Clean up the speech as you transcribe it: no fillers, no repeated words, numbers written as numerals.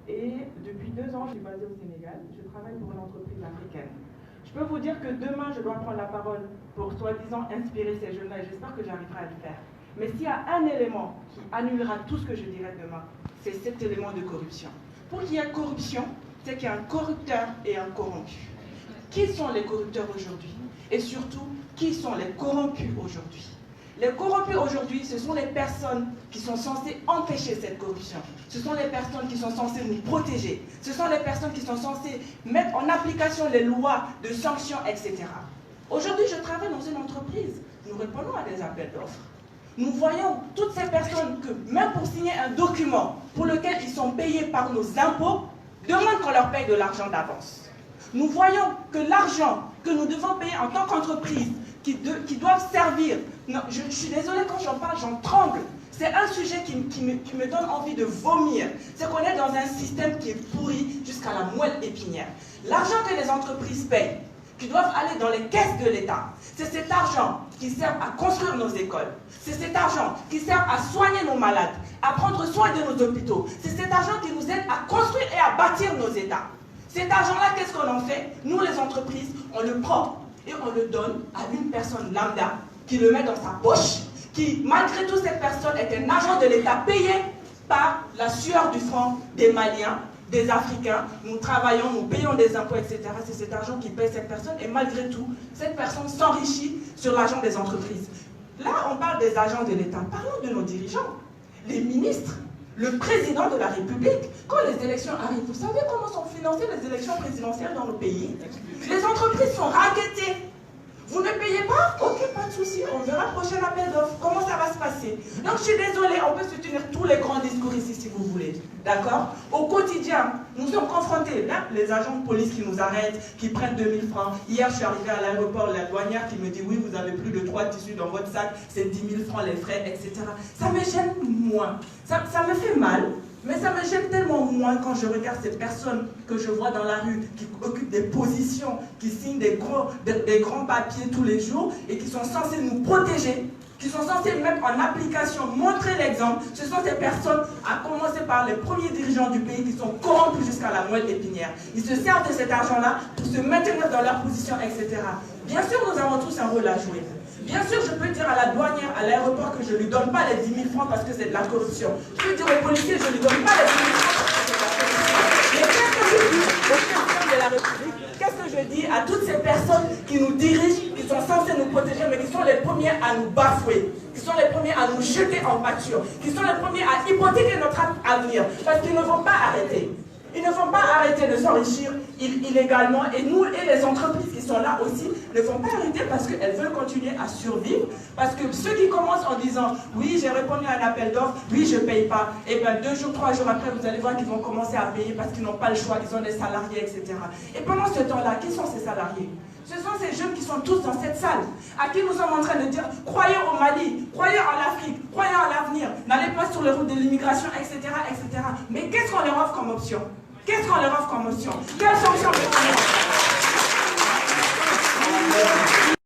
et depuis 2 ans, je suis basée au Sénégal. Je travaille pour une entreprise africaine. Je peux vous dire que demain, je dois prendre la parole pour soi-disant inspirer ces jeunes-là et j'espère que j'arriverai à le faire. Mais s'il y a un élément qui annulera tout ce que je dirai demain, c'est cet élément de corruption. Pour qu'il y ait corruption, c'est qu'il y a un corrupteur et un corrompu. Qui sont les corrupteurs aujourd'hui? Et surtout, qui sont les corrompus aujourd'hui? Les corrompus aujourd'hui, ce sont les personnes qui sont censées empêcher cette corruption. Ce sont les personnes qui sont censées nous protéger. Ce sont les personnes qui sont censées mettre en application les lois de sanctions, etc. Aujourd'hui, je travaille dans une entreprise. Nous répondons à des appels d'offres. Nous voyons toutes ces personnes que, même pour signer un document pour lequel ils sont payés par nos impôts, demandent qu'on leur paye de l'argent d'avance. Nous voyons que l'argent que nous devons payer en tant qu'entreprise, qui doivent servir, non, je suis désolée quand j'en parle, j'en tremble. C'est un sujet qui me donne envie de vomir. C'est qu'on est dans un système qui est pourri jusqu'à la moelle épinière. L'argent que les entreprises payent, qui doivent aller dans les caisses de l'État, c'est cet argent qui sert à construire nos écoles. C'est cet argent qui sert à soigner nos malades, à prendre soin de nos hôpitaux. C'est cet argent qui nous aide à construire et à bâtir nos États. Cet argent-là, qu'est-ce qu'on en fait? Nous, les entreprises, on le prend et on le donne à une personne lambda qui le met dans sa poche, qui, malgré tout, cette personne est un agent de l'État payé par la sueur du front des Maliens, des Africains. Nous travaillons, nous payons des impôts, etc. C'est cet argent qui paye cette personne et malgré tout, cette personne s'enrichit sur l'argent des entreprises. Là, on parle des agents de l'État. Parlons de nos dirigeants, les ministres, le président de la République. Quand les élections arrivent, vous savez comment sont financées les élections présidentielles dans nos pays? Les entreprises sont racketées. Vous ne payez pas? Ok, pas de souci, on verra prochain appel d'offres. Comment ça va se passer? Donc je suis désolée, on peut se tenir tous les grands discours ici si vous voulez. D'accord? Au quotidien, nous sommes confrontés. Là, les agents de police qui nous arrêtent, qui prennent 2000 francs. Hier, je suis arrivée à l'aéroport, la douanière qui me dit oui, vous avez plus de 3 tissus dans votre sac, c'est 10 000 francs les frais, etc. Ça me gêne moins. Ça me fait mal. Mais ça me gêne tellement moins quand je regarde ces personnes que je vois dans la rue, qui occupent des positions, qui signent des grands papiers tous les jours et qui sont censés nous protéger, qui sont censés mettre en application, montrer l'exemple. Ce sont ces personnes, à commencer par les premiers dirigeants du pays, qui sont corrompus jusqu'à la moelle épinière. Ils se servent de cet argent-là pour se maintenir dans leur position, etc. Bien sûr, nous avons tous un rôle à jouer. Bien sûr, je peux dire à la douanière, à l'aéroport, que je ne lui donne pas les 10 000 francs parce que c'est de la corruption. Je peux dire aux policiers, je ne lui donne pas les 10 000 francs parce que c'est de la corruption. Mais qu'est-ce que je dis au président de la République? Qu'est-ce que je dis à toutes ces personnes qui nous dirigent, qui sont censées nous protéger, mais qui sont les premiers à nous bafouer, qui sont les premiers à nous jeter en pâture, qui sont les premiers à hypothéquer notre avenir, parce qu'ils ne vont pas arrêter. Ils ne vont pas arrêter de s'enrichir illégalement et nous et les entreprises qui sont là aussi ne vont pas arrêter parce qu'elles veulent continuer à survivre. Parce que ceux qui commencent en disant oui, j'ai répondu à un appel d'offres, oui, je ne paye pas, et bien 2 jours, 3 jours après, vous allez voir qu'ils vont commencer à payer parce qu'ils n'ont pas le choix, ils ont des salariés, etc. Et pendant ce temps-là, qui sont ces salariés? Ce sont ces jeunes qui sont tous dans cette salle, à qui nous sommes en train de dire croyez au Mali, croyez en l'Afrique, croyez en l'avenir, n'allez pas sur les routes de l'immigration, etc., etc. Mais qu'est-ce qu'on leur offre comme option? Qu'est-ce qu'on leur offre comme option? Quelle sanction peut-on leur offre?